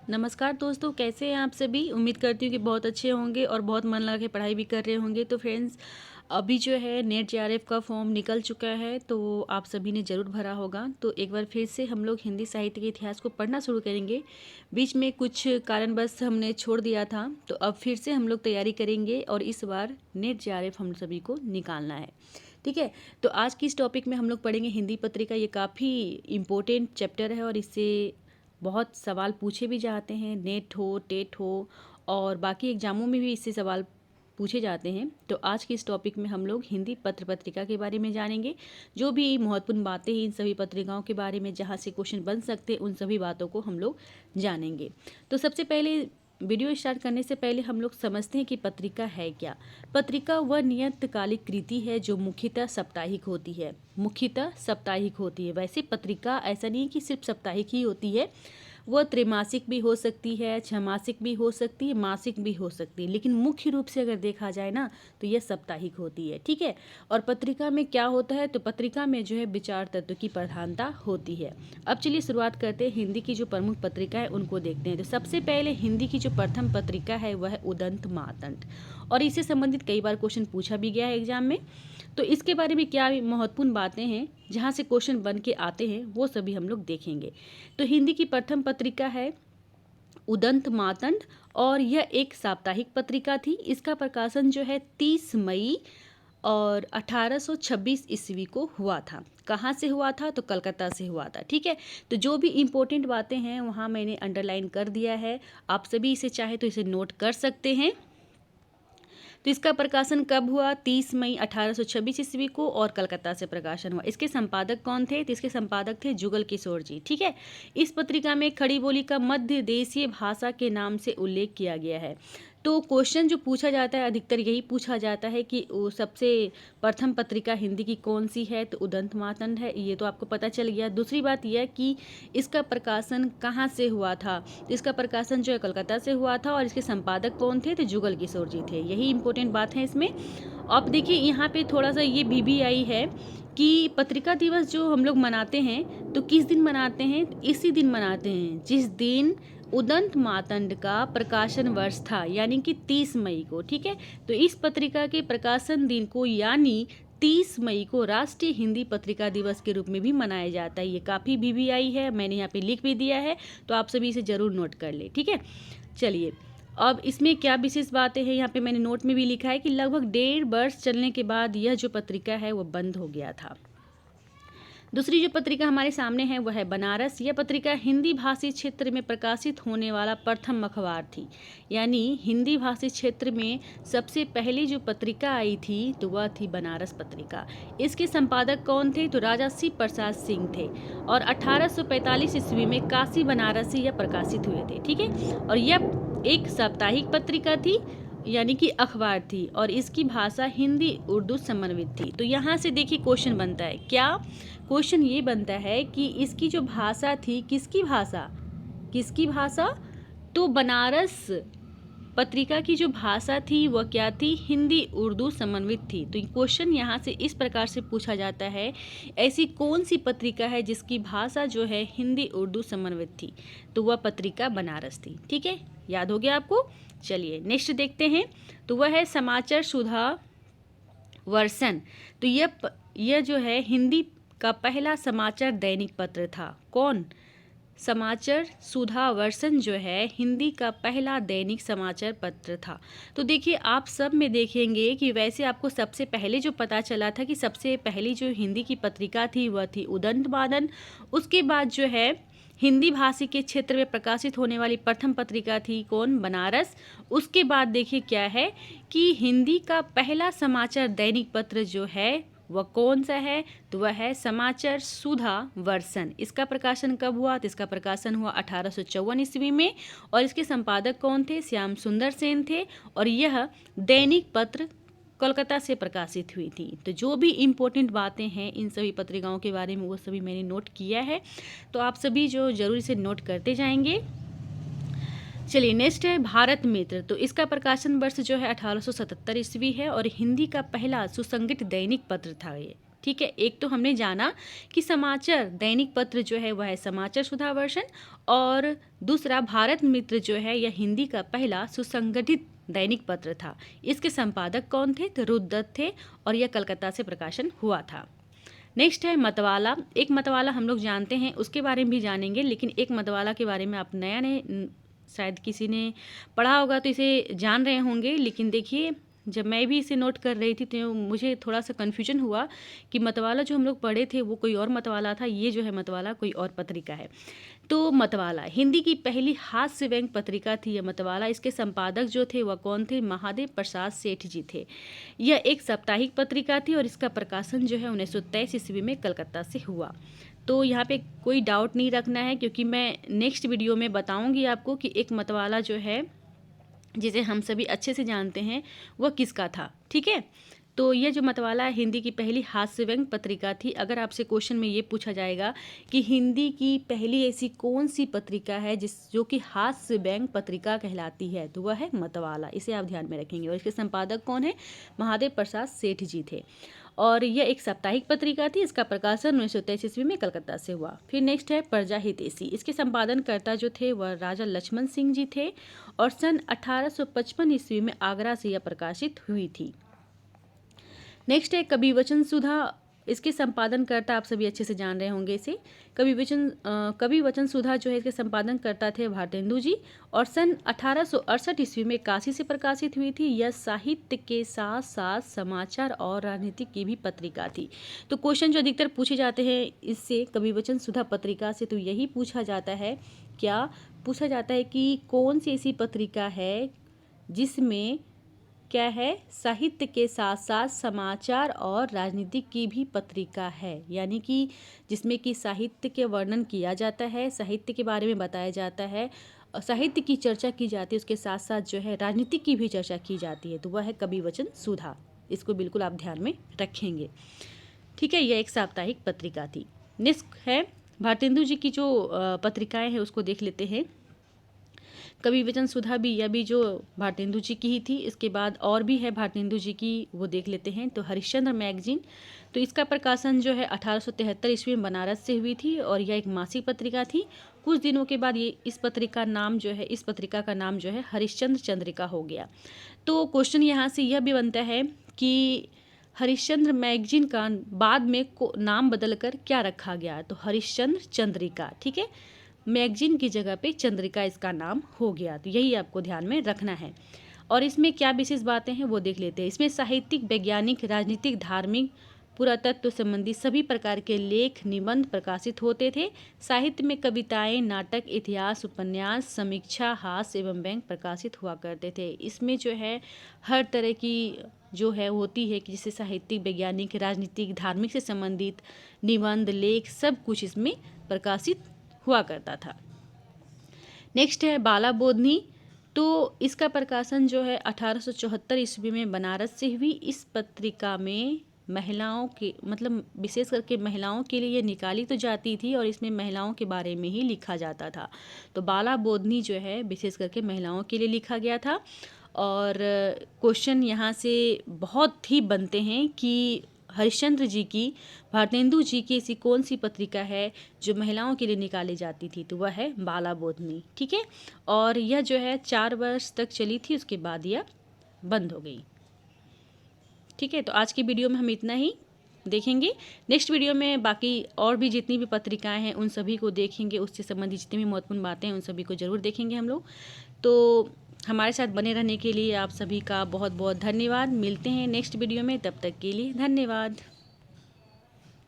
नमस्कार दोस्तों, कैसे हैं आप सभी। उम्मीद करती हूँ कि बहुत अच्छे होंगे और बहुत मन लगा के पढ़ाई भी कर रहे होंगे। तो फ्रेंड्स, अभी जो है नेट जेआरएफ का फॉर्म निकल चुका है, तो आप सभी ने ज़रूर भरा होगा। तो एक बार फिर से हम लोग हिंदी साहित्य के इतिहास को पढ़ना शुरू करेंगे। बीच में कुछ कारणवश हमने छोड़ दिया था, तो अब फिर से हम लोग तैयारी करेंगे और इस बार नेट जेआरएफ हम सभी को निकालना है। ठीक है, तो आज की इस टॉपिक में हम लोग पढ़ेंगे हिंदी पत्रिका। ये काफ़ी इम्पोर्टेंट चैप्टर है और इससे बहुत सवाल पूछे भी जाते हैं। नेट हो, टेट हो और बाकी एग्जामों में भी इससे सवाल पूछे जाते हैं। तो आज की इस टॉपिक में हम लोग हिंदी पत्र पत्रिका के बारे में जानेंगे। जो भी महत्वपूर्ण बातें हैं इन सभी पत्रिकाओं के बारे में, जहाँ से क्वेश्चन बन सकते हैं, उन सभी बातों को हम लोग जानेंगे। तो सबसे पहले वीडियो स्टार्ट करने से पहले हम लोग समझते हैं कि पत्रिका है क्या। पत्रिका वह नियतकालिक कृति है जो मुख्यतः साप्ताहिक होती है। मुख्यतः साप्ताहिक होती है। वैसे पत्रिका ऐसा नहीं है कि सिर्फ साप्ताहिक ही होती है, वह त्रैमासिक भी हो सकती है, छमासिक भी हो सकती है, मासिक भी हो सकती है, लेकिन मुख्य रूप से अगर देखा जाए ना तो यह साप्ताहिक होती है। ठीक है, और पत्रिका में क्या होता है, तो पत्रिका में जो है विचार तत्व की प्रधानता होती है। अब चलिए शुरुआत करते हैं। हिंदी की जो प्रमुख पत्रिका है उनको देखते हैं। तो सबसे पहले हिंदी की जो प्रथम पत्रिका है वह है उदंत मातंड, और इससे संबंधित कई बार क्वेश्चन पूछा भी गया है एग्जाम में। तो इसके बारे में क्या महत्वपूर्ण बातें हैं जहाँ से क्वेश्चन बन के आते हैं, वो सभी हम लोग देखेंगे। तो हिंदी की प्रथम पत्रिका है उदंत मातंड, और यह एक साप्ताहिक पत्रिका थी। इसका प्रकाशन जो है 30 मई और 1826 ईस्वी को हुआ था। कहाँ से हुआ था, तो कलकत्ता से हुआ था। ठीक है, तो जो भी इम्पोर्टेंट बातें हैं वहाँ मैंने अंडरलाइन कर दिया है। आप सभी इसे चाहे तो इसे नोट कर सकते हैं। तो इसका प्रकाशन कब हुआ, 30 मई 1826 ईस्वी को, और कलकत्ता से प्रकाशन हुआ। इसके संपादक कौन थे, तो इसके संपादक थे जुगल किशोर जी। ठीक है, इस पत्रिका में खड़ी बोली का मध्य देशीय भाषा के नाम से उल्लेख किया गया है। तो क्वेश्चन जो पूछा जाता है अधिकतर यही पूछा जाता है कि वो सबसे प्रथम पत्रिका हिंदी की कौन सी है, तो उदंत मातंड है। ये तो आपको पता चल गया। दूसरी बात यह कि इसका प्रकाशन कहाँ से हुआ था, तो इसका प्रकाशन जो है कलकत्ता से हुआ था, और इसके संपादक कौन थे, तो जुगल किशोर जी थे। यही इंपॉर्टेंट बात है इसमें। आप देखिए यहाँ पे थोड़ा सा ये भी आई है कि पत्रिका दिवस जो हम लोग मनाते हैं, तो किस दिन मनाते हैं, इसी दिन मनाते हैं जिस दिन उदंत मातंड का प्रकाशन वर्ष था, यानी कि 30 मई को। ठीक है, तो इस पत्रिका के प्रकाशन दिन को यानी 30 मई को राष्ट्रीय हिंदी पत्रिका दिवस के रूप में भी मनाया जाता है। ये काफ़ी VVI है, मैंने यहाँ पे लिख भी दिया है, तो आप सभी इसे ज़रूर नोट कर ले। ठीक है, चलिए अब इसमें क्या विशेष बातें हैं, यहाँ पे मैंने नोट में भी लिखा है कि लगभग 1.5 वर्ष चलने के बाद यह जो पत्रिका है वो बंद हो गया था। दूसरी जो पत्रिका हमारे सामने है वह है बनारस। यह पत्रिका हिंदी भाषी क्षेत्र में प्रकाशित होने वाला प्रथम अखबार थी, यानी हिंदी भाषी क्षेत्र में सबसे पहली जो पत्रिका आई थी तो वह थी बनारस पत्रिका। इसके संपादक कौन थे, तो राजा शिव प्रसाद सिंह थे, और 1845 ईस्वी में काशी बनारस से यह प्रकाशित हुए थे। ठीक है, और यह एक साप्ताहिक पत्रिका थी, यानी कि अखबार थी, और इसकी भाषा हिंदी उर्दू समन्वित थी। तो यहाँ से देखिए क्वेश्चन बनता है, क्या क्वेश्चन ये बनता है कि इसकी जो भाषा थी, किसकी भाषा, किसकी भाषा, तो बनारस पत्रिका की जो भाषा थी वह क्या थी, हिंदी उर्दू समन्वित थी। तो क्वेश्चन यहाँ से इस प्रकार से पूछा जाता है, ऐसी कौन सी पत्रिका है जिसकी भाषा जो है हिंदी उर्दू समन्वित थी, तो वह पत्रिका बनारस थी। ठीक है, याद हो गया आपको। चलिए नेक्स्ट देखते हैं, तो वह है समाचार सुधा वर्सन। तो यह जो है हिंदी का पहला समाचार दैनिक पत्र था। कौन, समाचार सुधा वर्सन जो है हिंदी का पहला दैनिक समाचार पत्र था। तो देखिए आप सब में देखेंगे कि वैसे आपको सबसे पहले जो पता चला था कि सबसे पहली जो हिंदी की पत्रिका थी वह थी उदंत मातंड। उसके बाद जो है हिंदी भाषी के क्षेत्र में प्रकाशित होने वाली प्रथम पत्रिका थी कौन, बनारस। उसके बाद देखिए क्या है कि हिंदी का पहला समाचार दैनिक पत्र जो है वह कौन सा है, तो वह है समाचार सुधा वर्सन। इसका प्रकाशन कब हुआ, तो इसका प्रकाशन हुआ 1854 ईस्वी में, और इसके संपादक कौन थे, श्याम सुंदर सेन थे, और यह दैनिक पत्र कोलकाता से प्रकाशित हुई थी। तो जो भी इम्पोर्टेंट बातें हैं इन सभी पत्रिकाओं के बारे में वो सभी मैंने नोट किया है, तो आप सभी जो जरूर से नोट करते जाएंगे। चलिए नेक्स्ट है भारत मित्र। तो इसका प्रकाशन वर्ष जो है 1877 ईस्वी है, और हिंदी का पहला सुसंगठित दैनिक पत्र था ये। ठीक है, एक तो हमने जाना कि समाचार दैनिक पत्र जो है वह है समाचार सुधावर्षन, और दूसरा भारत मित्र जो है यह हिंदी का पहला सुसंगठित दैनिक पत्र था। इसके संपादक कौन थे? तो रुद्रदत्त थे, और यह कलकत्ता से प्रकाशन हुआ था। नेक्स्ट है मतवाला। एक मतवाला हम लोग जानते हैं, उसके बारे में भी जानेंगे, लेकिन एक मतवाला के बारे में आप नया ने शायद किसी ने पढ़ा होगा तो इसे जान रहे होंगे, लेकिन देखिए जब मैं भी इसे नोट कर रही थी तो मुझे थोड़ा सा कन्फ्यूजन हुआ कि मतवाला जो हम लोग पढ़े थे वो कोई और मतवाला था, ये जो है मतवाला कोई और पत्रिका है। तो मतवाला हिंदी की पहली हास्य व्यंग पत्रिका थी यह मतवाला। इसके संपादक जो थे वह कौन थे? महादेव प्रसाद सेठ जी थे। यह एक साप्ताहिक पत्रिका थी और इसका प्रकाशन जो है 1923 ईस्वी में कलकत्ता से हुआ। तो यहाँ पे कोई डाउट नहीं रखना है, क्योंकि मैं नेक्स्ट वीडियो में बताऊंगी आपको कि एक मतवाला जो है जिसे हम सभी अच्छे से जानते हैं वह किसका था। ठीक है, तो यह जो मतवाला है हिंदी की पहली हास्य व्यंग पत्रिका थी। अगर आपसे क्वेश्चन में ये पूछा जाएगा कि हिंदी की पहली ऐसी कौन सी पत्रिका है जो कि हास्य व्यंग पत्रिका कहलाती है, तो वह है मतवाला। इसे आप ध्यान में रखेंगे। और इसके संपादक कौन है? महादेव प्रसाद सेठ जी थे, और यह एक साप्ताहिक पत्रिका थी। इसका प्रकाशन 1923 ईस्वी में कलकत्ता से हुआ। फिर नेक्स्ट है प्रजा हितैषी। इसके संपादनकर्ता जो थे वह राजा लक्ष्मण सिंह जी थे, और सन 1855 ईस्वी में आगरा से यह प्रकाशित हुई थी। नेक्स्ट है कवि वचन सुधा। इसके संपादनकर्ता आप सभी अच्छे से जान रहे होंगे इसे। कवि वचन सुधा जो है इसके संपादनकर्ता थे भारतेंदु जी, और सन 1868 ईस्वी में काशी से प्रकाशित हुई थी। यह साहित्य के साथ साथ समाचार और राजनीति की भी पत्रिका थी। तो क्वेश्चन जो अधिकतर पूछे जाते हैं इससे कवि वचन सुधा पत्रिका से, तो यही पूछा जाता है, क्या पूछा जाता है कि कौन सी ऐसी पत्रिका है जिसमें क्या है? साहित्य के साथ साथ समाचार और राजनीति की भी पत्रिका है, यानी कि जिसमें कि साहित्य के वर्णन किया जाता है, साहित्य के बारे में बताया जाता है, साहित्य की चर्चा की जाती है, उसके साथ साथ जो है राजनीति की भी चर्चा की जाती है, तो वह है कवि वचन सुधा। इसको बिल्कुल आप ध्यान में रखेंगे। ठीक है, यह एक साप्ताहिक पत्रिका थी। नेक्स्ट है भारतेंदु जी की जो पत्रिकाएं हैं उसको देख लेते हैं। कवि वचन सुधा भी, यह भी जो भारतेंदु जी की ही थी। इसके बाद और भी है भारतेंदु जी की, वो देख लेते हैं। तो हरिश्चंद्र मैगजीन, तो इसका प्रकाशन जो है 1873 ईस्वी में बनारस से हुई थी, और यह एक मासिक पत्रिका थी। कुछ दिनों के बाद इस पत्रिका का नाम जो है हरिश्चंद्र चंद्रिका हो गया। तो क्वेश्चन यहाँ से यह भी बनता है कि हरिश्चंद्र मैगजीन का बाद में नाम बदलकर क्या रखा गया? तो हरिश्चंद्र चंद्रिका। ठीक है, मैगजीन की जगह पे चंद्रिका इसका नाम हो गया। तो यही आपको ध्यान में रखना है। और इसमें क्या विशेष बातें हैं वो देख लेते हैं। इसमें साहित्यिक, वैज्ञानिक, राजनीतिक, धार्मिक, पुरातत्व संबंधी सभी प्रकार के लेख, निबंध प्रकाशित होते थे। साहित्य में कविताएं, नाटक, इतिहास, उपन्यास, समीक्षा, हास्य एवं व्यंग प्रकाशित हुआ करते थे। इसमें जो है हर तरह की जो है होती है कि जैसे साहित्यिक, वैज्ञानिक, राजनीतिक, धार्मिक से संबंधित निबंध, लेख, सब कुछ इसमें प्रकाशित हुआ करता था। नेक्स्ट है बाला बोधनी। तो इसका प्रकाशन जो है 1874 ईस्वी में बनारस से हुई। इस पत्रिका में महिलाओं के, मतलब विशेष करके महिलाओं के लिए निकाली तो जाती थी, और इसमें महिलाओं के बारे में ही लिखा जाता था। तो बाला बोधनी जो है विशेष करके महिलाओं के लिए लिखा गया था। और क्वेश्चन यहाँ से बहुत ही बनते हैं कि हरिश्चंद्र जी की, भारतेंदु जी की ऐसी कौन सी पत्रिका है जो महिलाओं के लिए निकाली जाती थी? तो वह है बाला बोधनी। ठीक है, और यह जो है 4 वर्ष तक चली थी, उसके बाद यह बंद हो गई। ठीक है, तो आज की वीडियो में हम इतना ही देखेंगे। नेक्स्ट वीडियो में बाकी और भी जितनी भी पत्रिकाएं हैं उन सभी को देखेंगे, उससे संबंधित जितनी भी महत्वपूर्ण बातें हैं उन सभी को जरूर देखेंगे हम लोग। तो हमारे साथ बने रहने के लिए आप सभी का बहुत बहुत धन्यवाद। मिलते हैं नेक्स्ट वीडियो में, तब तक के लिए धन्यवाद।